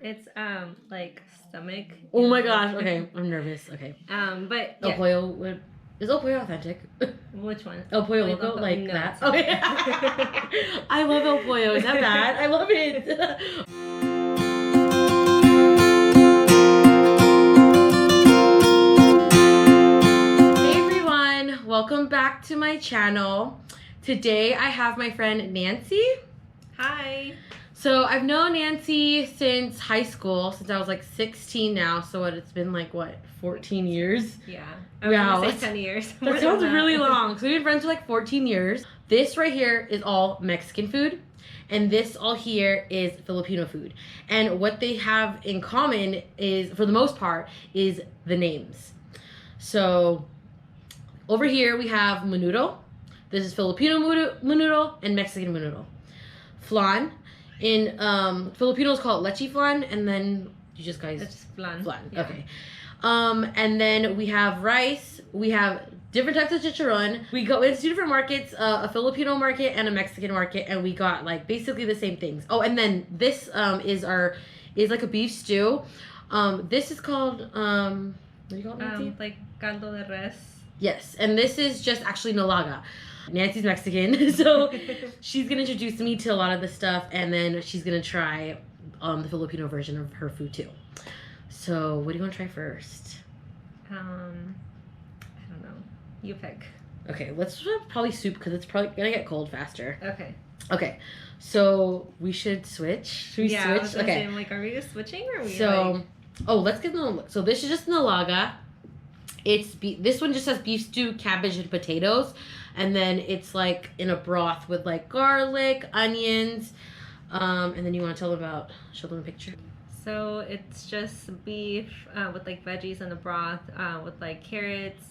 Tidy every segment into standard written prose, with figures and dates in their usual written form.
It's like stomach. Oh my gosh. Okay, I'm nervous. Okay. But El yeah. Pollo is El Pollo authentic? Which one? El Pollo Pollo Loco, Loco? like No, that. it's not. Okay. I love El Pollo. Is that bad? I love it. Welcome back to my channel. Today I have my friend Nancy. Hi. So I've known Nancy since high school, since I was like 16 now. So it's been like, what, 14 years? Yeah. I was wow, gonna say 10 years. That sounds really long. So we've been friends for like 14 years. This right here is all Mexican food. And this all here is Filipino food. And what they have in common is, for the most part, is the names. So over here we have menudo. This is Filipino menudo and Mexican menudo. Flan. In Filipinos call it leche flan, and then you just guys. It's just flan. Flan. Yeah. Okay. And then we have rice. We have different types of chicharron. We go into two different markets, a Filipino market and a Mexican market, and we got like basically the same things. Oh, and then this is like a beef stew. This is called what do you call it, Nancy? Like caldo de res. Yes, and this is just actually nalaga. Nancy's Mexican, so she's gonna introduce me to a lot of the stuff, and then she's gonna try the Filipino version of her food too. So, what do you want to try first? I don't know. You pick. Okay, let's probably soup because it's probably gonna get cold faster. Okay. Okay, so we should switch. Should we switch? I was gonna okay. say, like, are we switching or are we so, like... oh, let's get the. So this is just nalaga. This one just has beef stew, cabbage, and potatoes. And then it's like in a broth with like garlic, onions. And then you want to show them a picture. So it's just beef with like veggies in the broth with like carrots,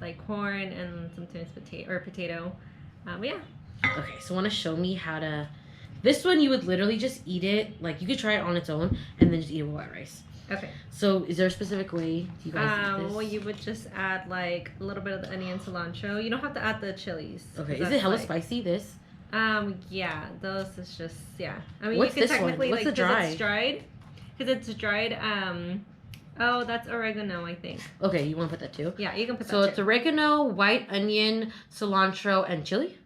like corn, and sometimes potato. Yeah. Okay, so want to show me how to. This one you would literally just eat it. Like you could try it on its own and then just eat it with white rice. Okay. So, is there a specific way you guys eat this? Well, you would just add like a little bit of the onion, cilantro. You don't have to add the chilies. Okay. Is it hella spicy? This? Yeah. Those is just I mean, what's you can this technically one? What's like the dry? Because it's dried. Oh, that's oregano, I think. Okay, you want to put that too? Yeah, you can put that. So it's oregano, white onion, cilantro, and chili.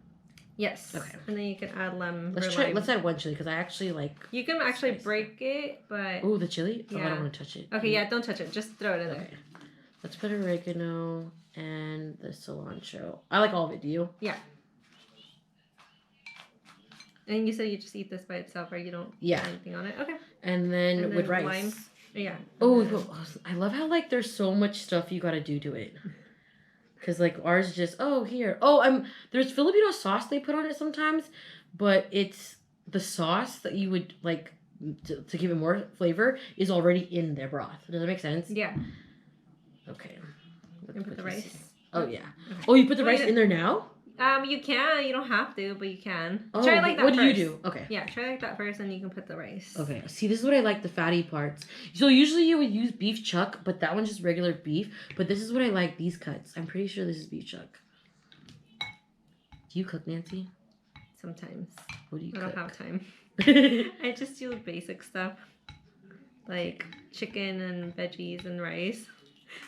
Yes. Okay. And then you can add lemon. Let's add one chili because I actually like. You can actually break it, but. Oh, the chili? Yeah. Oh, I don't want to touch it. Okay, yeah, don't touch it. Just throw it in there. Okay. Let's put oregano and the cilantro. I like all of it. Do you? Yeah. And you said you just eat this by itself, right? You don't put anything on it. Okay. And then with rice. Lime. Yeah. Oh, I love how like there's so much stuff you gotta do to it. Cause like ours just here. There's Filipino sauce they put on it sometimes, but it's the sauce that you would like to give it more flavor is already in their broth. Does that make sense? Yeah. Okay. You put the rice. Oh yeah. Okay. Oh, you put the rice in there now? You can. You don't have to, but you can. Oh, try it like that what first. do you do? Okay. Yeah, try like that first, and you can put the rice. Okay. See, this is what I like, the fatty parts. So usually you would use beef chuck, but that one's just regular beef. But this is what I like, these cuts. I'm pretty sure this is beef chuck. Do you cook, Nancy? Sometimes. What do you cook? I don't have time. I just do basic stuff. Like chicken and veggies and rice.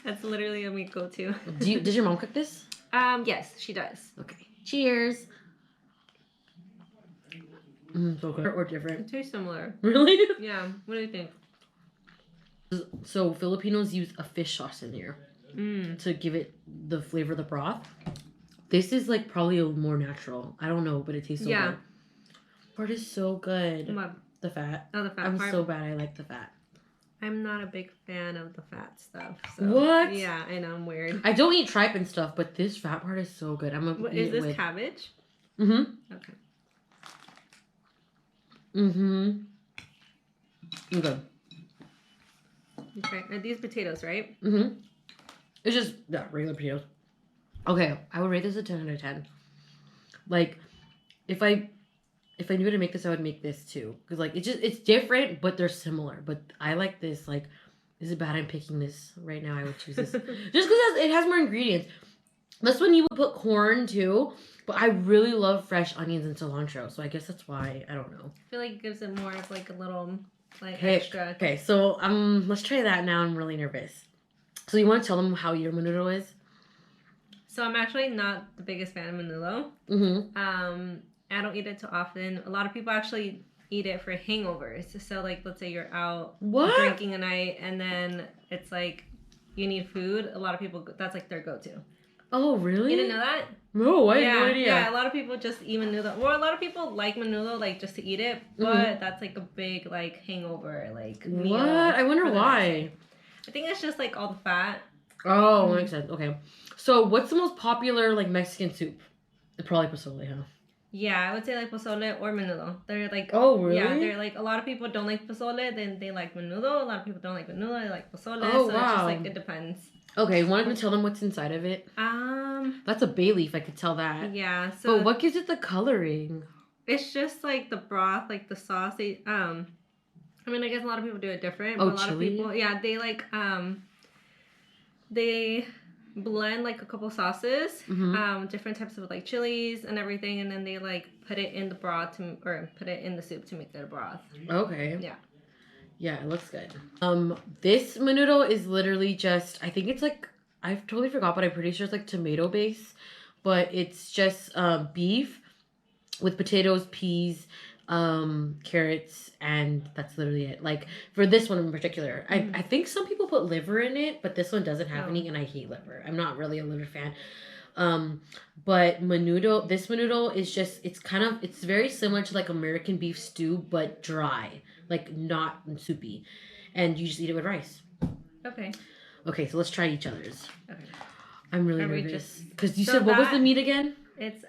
That's literally my go-to. Does your mom cook this? Yes, she does. Okay. Cheers. So good. Or different. It tastes similar. Really? Yeah. What do you think? So Filipinos use a fish sauce in here to give it the flavor of the broth. This is like probably more natural. I don't know, but it tastes so good. Part is so good. What? The fat. Oh, the fat I'm part. so bad. I like the fat. I'm not a big fan of the fat stuff. So. What? Yeah, I know. I'm weird. I don't eat tripe and stuff, but this fat part is so good. Is this cabbage? Mm-hmm. Okay. Mm-hmm. Okay. Okay. Are these potatoes, right? Mm-hmm. It's just regular potatoes. Okay, I would rate this a 10 out of 10. Like, if I knew how to make this, I would make this too. Because like it's different, but they're similar. But I like this. Like, is it bad I'm picking this right now? I would choose this just because it has more ingredients. This one you would put corn too, but I really love fresh onions and cilantro, so I guess that's why. I don't know. I feel like it gives it more of like a little like Okay. extra. Okay, so let's try that now. I'm really nervous. So you want to tell them how your menudo is? So I'm actually not the biggest fan of menudo. I don't eat it too often. A lot of people actually eat it for hangovers. So like, let's say you're out drinking a night, and then it's like you need food. A lot of people, that's like their go-to. Oh, really? You didn't know that? No, I had no idea. Yeah, a lot of people just eat menudo. Or a lot of people like menudo, like, just to eat it. But that's, like, a big, like, hangover, like, meal. What? I wonder why. I think it's just, like, all the fat. Oh, makes sense. Okay. So what's the most popular, like, Mexican soup? Probably pozole, huh? Yeah, I would say, like, pozole or menudo. They're, like... Oh, really? Yeah, they're, like, a lot of people don't like pozole, then they like menudo. A lot of people don't like menudo, they like pozole. Oh, so wow. it's just, like, it depends. Okay, want to tell them what's inside of it? That's a bay leaf, I could tell that. Yeah, so... But what gives it the coloring? It's just, like, the broth, like, the sauce. They, I mean, I guess a lot of people do it different. Oh, but a lot chili? of people... Yeah, they, like, they blend, like, a couple sauces. Different types of, like, chilies and everything. And then they, like, put it in the broth, or put it in the soup to make it a broth. Okay. Yeah. Yeah, it looks good. This menudo is literally just, I think it's like, I've totally forgot, but I'm pretty sure it's like tomato base. But it's just beef with potatoes, peas, carrots, and that's literally it. Like, for this one in particular, I think some people put liver in it, but this one doesn't have any, and I hate liver. I'm not really a liver fan. But this menudo is just, it's very similar to like American beef stew, but dry. Like, not soupy. And you just eat it with rice. Okay. Okay, so let's try each other's. Okay. I'm really nervous. Because you said, what was the meat again? It's,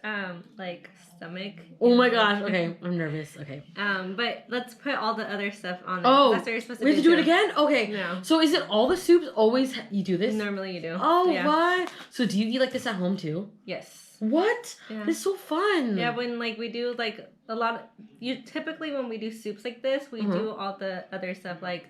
like, stomach. Oh my gosh, okay. I'm nervous. Okay. But let's put all the other stuff on there. Oh, that's what you're supposed to we have to do it again? Okay. No. So is it all the soups always, you do this? Normally you do. Oh, yeah. What? So do you eat like this at home too? Yes. What? Yeah. This is so fun. Yeah, when like we do like a lot of, typically when we do soups like this, we do all the other stuff like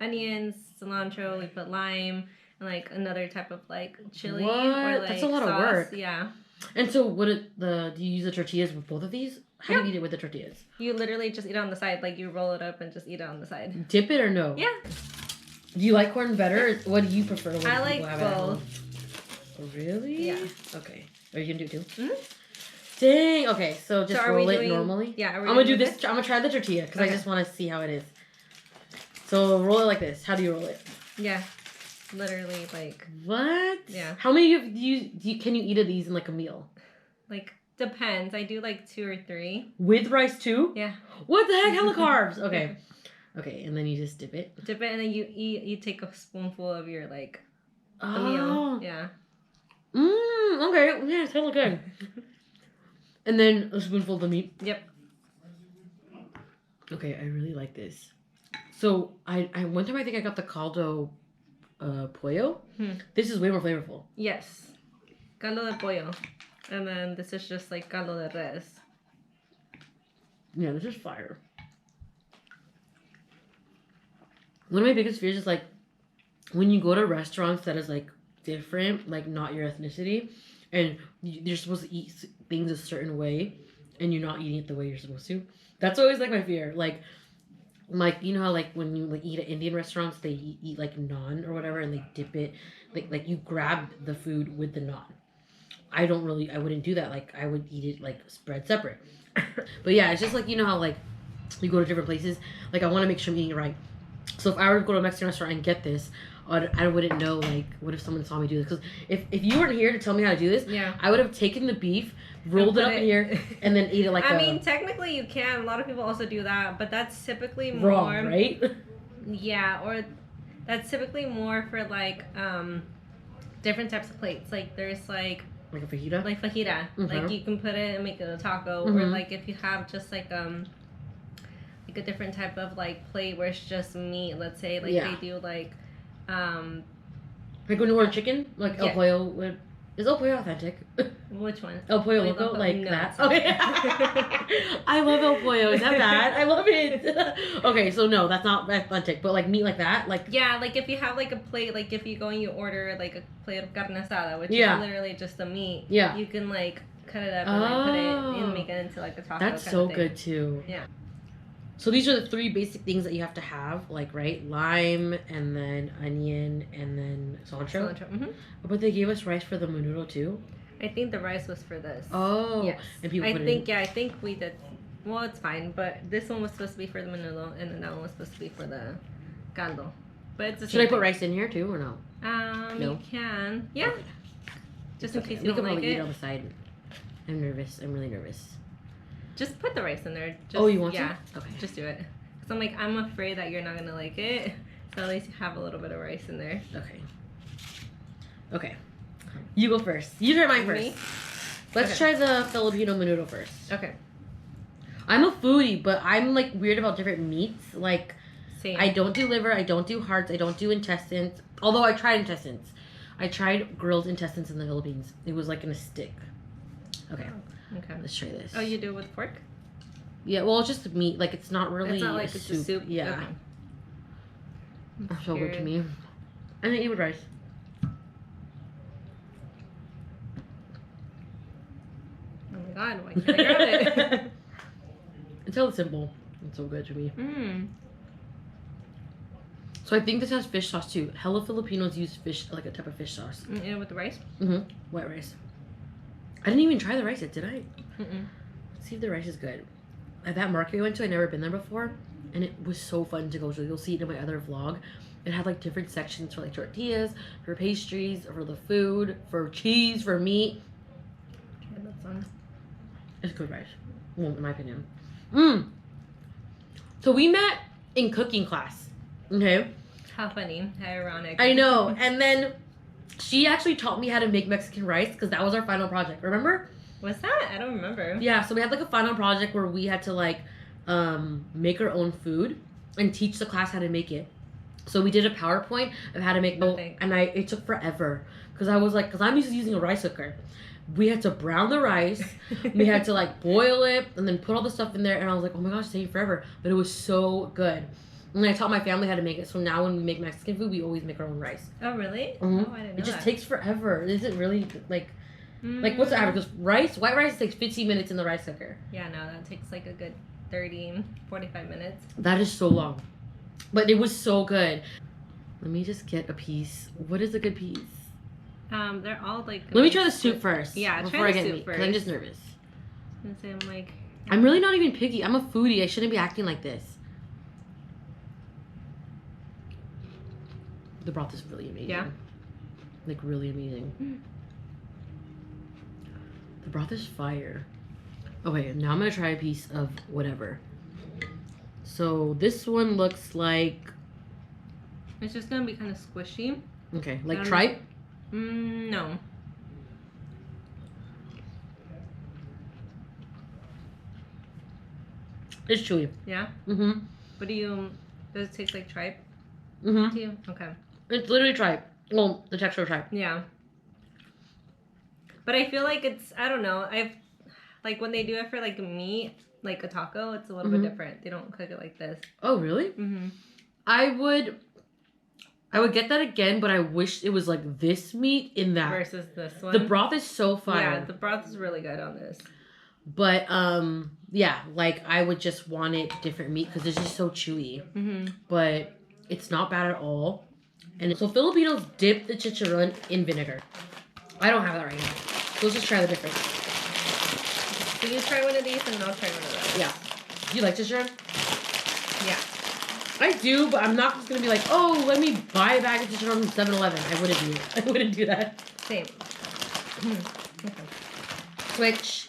onions, cilantro, we put lime, and like another type of like chili. What? Or, like, that's a lot sauce. of work. Yeah. And so do you use the tortillas with both of these? How do you eat it with the tortillas? You literally just eat it on the side. Like you roll it up and just eat it on the side. Dip it or no? Yeah. Do you like corn better? Or what do you prefer? I like both. Oh, really? Yeah. Okay. Are you gonna do it too? Mm-hmm. Dang. Okay, so just roll it normally. Yeah. I'm gonna do this. I'm gonna try the tortilla because I just want to see how it is. So roll it like this. How do you roll it? Yeah. Literally like. What? Yeah. How many can you eat of these in like a meal? Like depends. I do like 2 or 3. With rice too? Yeah. What the heck? Hella carbs. Okay. Okay, and then you just dip it. Dip it and then you eat. You take a spoonful of your like. The Oh. meal. Yeah. Okay. Yeah, it's hella good. And then a spoonful of the meat. Yep. Okay, I really like this. So I one time I think I got the caldo pollo. This is way more flavorful. Yes. Caldo de pollo. And then this is just like caldo de res. Yeah, this is fire. One of my biggest fears is like when you go to restaurants that is like different, like not your ethnicity, and you're supposed to eat things a certain way, and you're not eating it the way you're supposed to. That's always like my fear. Like you know how like when you like eat at Indian restaurants, they eat like naan or whatever, and they dip it like you grab the food with the naan. I wouldn't do that. Like I would eat it like spread separate. But yeah, it's just like you know how like you go to different places. Like I want to make sure I'm eating it right. So if I were to go to a Mexican restaurant and get this, I wouldn't know, like, what if someone saw me do this? Because if you weren't here to tell me how to do this, I would have taken the beef, rolled it up in here, and then ate it like I mean, technically you can. A lot of people also do that, but that's typically more... Raw, right? Yeah, or that's typically more for, like, different types of plates. Like, there's, like... Like a fajita? Like fajita. Like, you can put it and make it a taco. Or, like, if you have just, like a different type of, like, plate where it's just meat, let's say. Like, they do, like... Like when you order chicken, like El Pollo is El Pollo authentic? Which one? El Pollo Loco, like no, that. Okay. I love El Pollo. Is that bad? I love it. Okay, so no, that's not authentic. But like meat like that, like yeah, like if you have like a plate, like if you go and you order like a plate of carne asada, which is literally just the meat. Yeah. You can like cut it up and like put it and make it into like a taco. That's so good too. Yeah. So these are the 3 basic things that you have to have, like, right? Lime, and then onion, and then cilantro. Cilantro. But they gave us rice for the menudo too. I think the rice was for this. Oh. Yes. And people put I think we did. Well, it's fine, but this one was supposed to be for the menudo, and then that one was supposed to be for the caldo. But it's the Should I put rice in here too, or no? No. You can. Yeah. Okay. Just in case We you can don't like probably eat it. on the side. I'm nervous. I'm really nervous. Just put the rice in there. Just, Oh, you want yeah, to? Okay. Just do it. Because I'm like, I'm afraid that you're not going to like it. So at least you have a little bit of rice in there. Okay. Okay. You go first. You try mine first. Me? Let's try the Filipino menudo first. Okay. I'm a foodie, but I'm like weird about different meats. Like, Same. I don't do liver, I don't do hearts, I don't do intestines. Although I tried intestines. I tried grilled intestines in the Philippines. It was like in a stick. Okay. Okay. Let's try this. Oh, you do it with pork? Yeah, well, it's just meat. Like, it's not really It's not like a it's soup. a soup. Yeah. Okay. That's so good to me. And then eat with rice. Oh my god, why can't I grab it? It's hella simple. It's so good to me. Mmm. So I think this has fish sauce too. Hella Filipinos use fish, like a type of fish sauce. Yeah, with the rice? White rice. I didn't even try the rice yet, did I? Mm-mm. Let's see if the rice is good. At that market we went to, I'd never been there before, and it was so fun to go to. You'll see it in my other vlog. It had like different sections for like tortillas, for pastries, for the food, for cheese, for meat. Try that one. It's good rice. Well, in my opinion. So we met in cooking class. Okay. How funny. How ironic. I know. And then she actually taught me how to make Mexican rice because that was our final project. Remember? What's that? I don't remember. Yeah. So we had like a final project where we had to like make our own food and teach the class how to make it. So we did a PowerPoint of how to make and it took forever because I'm used to using a rice cooker. We had to brown the rice. We had to like boil it and then put all the stuff in there. And I was like, oh my gosh, it's taking forever. But it was so good. And I taught my family how to make it. So now when we make Mexican food, we always make our own rice. Oh, really? Mm-hmm. Oh, I didn't know It just that. takes forever. Is it really like what's the average? Because white rice takes 15 minutes in the rice cooker. Yeah, no, that takes like a good 30, 45 minutes. That is so long. But it was so good. Let me just get a piece. What is a good piece? They're all like. Let me try the soup first. Yeah, before try the I get soup meat, first. 'cause I'm just nervous. I'm like. I'm really not even picky. I'm a foodie. I shouldn't be acting like this. The broth is really amazing. Yeah. Like really amazing. The broth is fire. Okay, now I'm gonna try a piece of whatever. So this one looks like. It's just gonna be kind of squishy. Okay, like tripe. No. It's chewy. Yeah. Mm-hmm. What do you? Does it taste like tripe Mm-hmm. to you? Okay. It's literally tripe. Well, the texture of tripe. Yeah. But I feel like it's. I don't know. Like when they do it for like meat, like a taco, it's a little bit different. They don't cook it like this. Oh really? Mm-hmm. I would get that again, but I wish it was like this meat in that. Versus this one. The broth is so fire. Yeah, the broth is really good on this. But yeah, like I would just want it different meat because it's just so chewy. Mm-hmm. But it's not bad at all. And so Filipinos dip the chicharron in vinegar. I don't have that right now. So let's just try the difference. So you try one of these and I'll try one of those. Yeah. You like chicharron? Yeah. I do, but I'm not just gonna be like, oh, let me buy a bag of chicharron from 7-Eleven. I wouldn't do that. Same. Okay. Switch.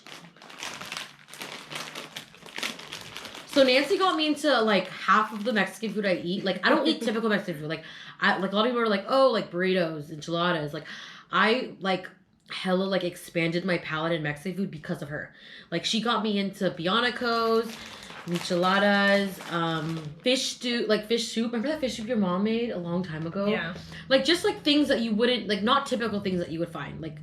So Nancy got me into like half of the Mexican food I eat. Like I don't eat typical Mexican food. Like a lot of people are like, oh, like burritos, enchiladas. Like I like hella like expanded my palate in Mexican food because of her. Like she got me into bianicos, enchiladas, fish stew, like fish soup. Remember that fish soup your mom made a long time ago? Yeah. Like just like things that you wouldn't like, not typical things that you would find. Like,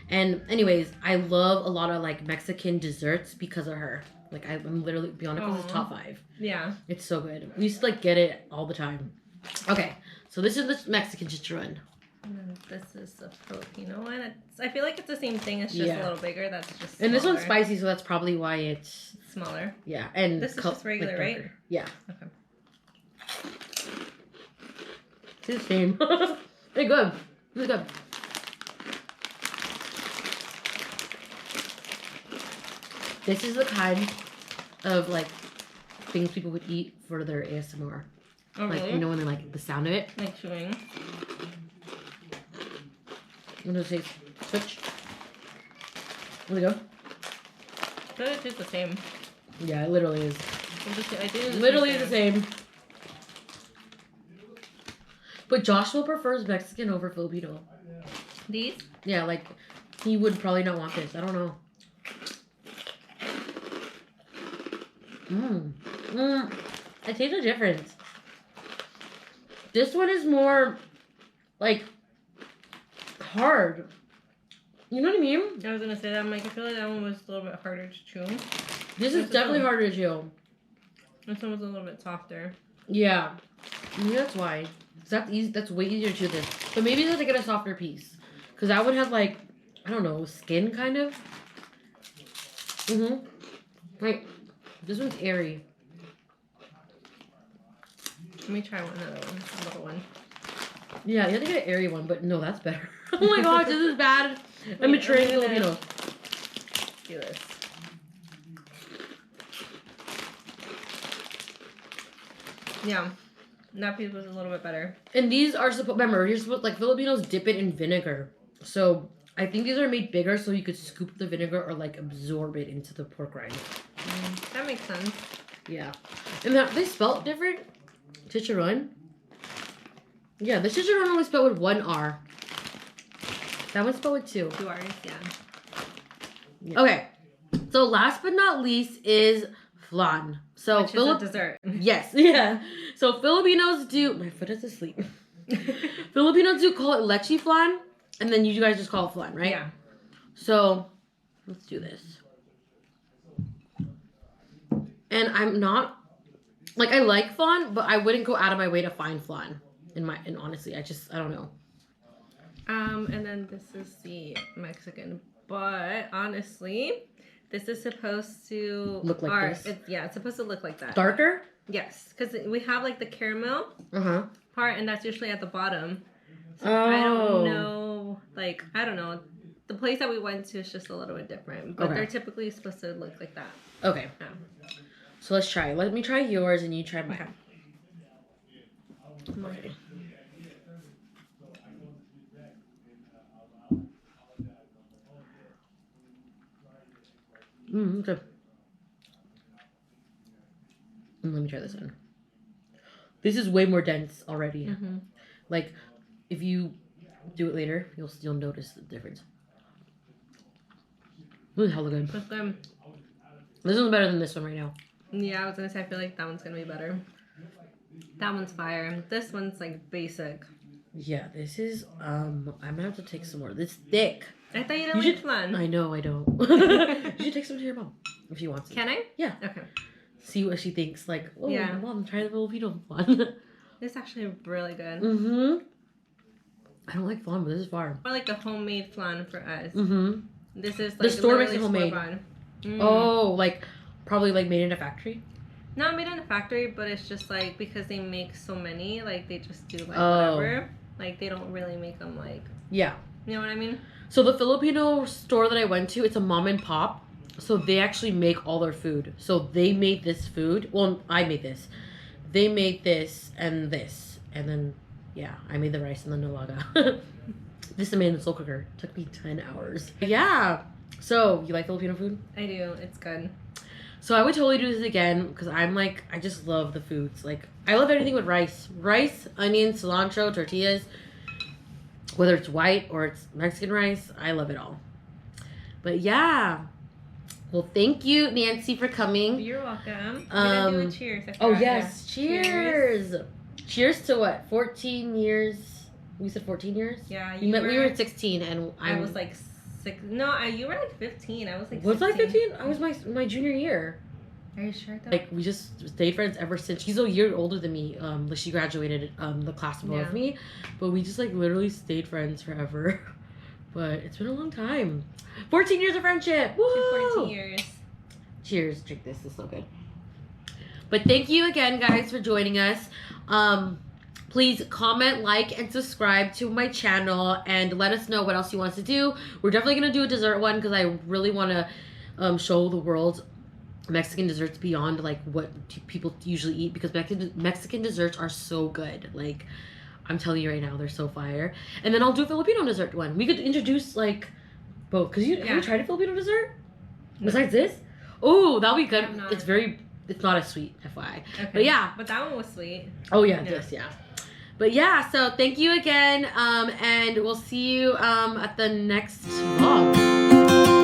and anyways, I love a lot of like Mexican desserts because of her. Like I'm literally bianicos is top 5. Yeah. It's so good. We used to like get it all the time. Okay, so this is the Mexican chicharron. And then this is the Filipino one. I feel like it's the same thing. It's just a little bigger. That's just smaller. And this one's spicy, so that's probably why it's smaller. Yeah, and this is just regular, right? Yeah. Okay. It's the same. They're good. It's good. This is the kind of like things people would eat for their ASMR. Oh, like really? you know when they like the sound of it. Like chewing. I'm gonna say switch. There we go. I feel like it's the same. Yeah, it literally is. I do Literally the same. But Joshua prefers Mexican over Filipino. These? Yeah, like he would probably not want this. I don't know. I taste the difference. This one is more like hard. You know what I mean? I was gonna say that. I'm like, I feel like that one was a little bit harder to chew. This is definitely harder to chew. This one was a little bit softer. Yeah. Maybe that's why. That's easy. That's way easier to chew this. But maybe they'll get a softer piece. Because that one has like, I don't know, skin kind of. Wait. This one's airy. Let me try another one. A little one. Yeah, you have to get an airy one, but no, that's better. Oh my gosh, this is bad. I'm betraying Filipinos. Do this. Yeah, that piece was a little bit better. And these are supposed. Remember, you're supposed like Filipinos dip it in vinegar. So I think these are made bigger so you could scoop the vinegar or like absorb it into the pork rind. That makes sense. Yeah, and that they spelled different. Chicharron. Yeah, the chicharron only spelled with one R. That one's spelled with two. 2 R's, yeah. Okay, so last but not least is flan. So which is a dessert. Yes, yeah. So Filipinos do. My foot is asleep. Filipinos do call it leche flan, and then you guys just call it flan, right? Yeah. So let's do this. And I'm not like I like flan, but I wouldn't go out of my way to find flan. And honestly, I don't know. And then this is the Mexican, but honestly, this is supposed to look like this. It's supposed to look like that. Darker? Yes, because we have like the caramel part, and that's usually at the bottom. So I don't know. Like I don't know. The place that we went to is just a little bit different, but they're typically supposed to look like that. Okay. Yeah. So let's try. Let me try yours, and you try mine. Okay. Okay. Let me try this one. This is way more dense already. Like, if you do it later, you'll notice the difference. Ooh, hella good. That's good. This one's better than this one right now. Yeah, I was gonna say I feel like that one's gonna be better. That one's fire. This one's like basic. Yeah, this is I'm gonna have to take some more. This thick. I thought you didn't like flan. I know, I don't. You should take some to your mom if she wants it. Can I? Yeah. Okay. See what she thinks. Like, oh, yeah. Mom, try the Filipino flan. This is actually really good. I don't like flan, but this is fire. Or like the homemade flan for us. This is like the store makes it homemade. Oh, like probably like made in a factory. Not made in a factory, but it's just like because they make so many, like they just do like whatever. Like they don't really make them like. Yeah. You know what I mean? So the Filipino store that I went to, it's a mom and pop. So they actually make all their food. So they made this food. Well, I made this. They made this. And then, yeah, I made the rice and the nilaga. This I made in the slow cooker. It took me 10 hours. Yeah. So, you like Filipino food? I do. It's good. So I would totally do this again because I'm like, I just love the foods. Like, I love anything with rice. Rice, onions, cilantro, tortillas. Whether it's white or it's Mexican rice, I love it all. But yeah. Well, thank you, Nancy, for coming. You're welcome. We're gonna do a cheers. Oh, yes. Cheers. Cheers to what? 14 years? We said 14 years? Yeah. We were at 16 and I was like 6. No, you were like 15. I was like 16. Was I 15? I was my junior year. Are you sure though? Like, we just stayed friends ever since. She's a year older than me. Like, she graduated the class above me. But we just, like, literally stayed friends forever. But it's been a long time. 14 years of friendship. Woo! 14 years. Cheers. Drink this. It's so good. But thank you again, guys, for joining us. Please comment, like, and subscribe to my channel. And let us know what else you want us to do. We're definitely going to do a dessert one because I really want to show the world Mexican desserts beyond like what people usually eat, because Mexican desserts are so good. Like, I'm telling you right now, they're so fire. And then I'll do a Filipino dessert one. We could introduce like both. Cause have you tried a Filipino dessert besides this? Oh, that'll be good. It's not as sweet, FYI. Okay. But yeah. But that one was sweet. Oh yeah, this, yeah. But yeah, so thank you again. And we'll see you at the next vlog.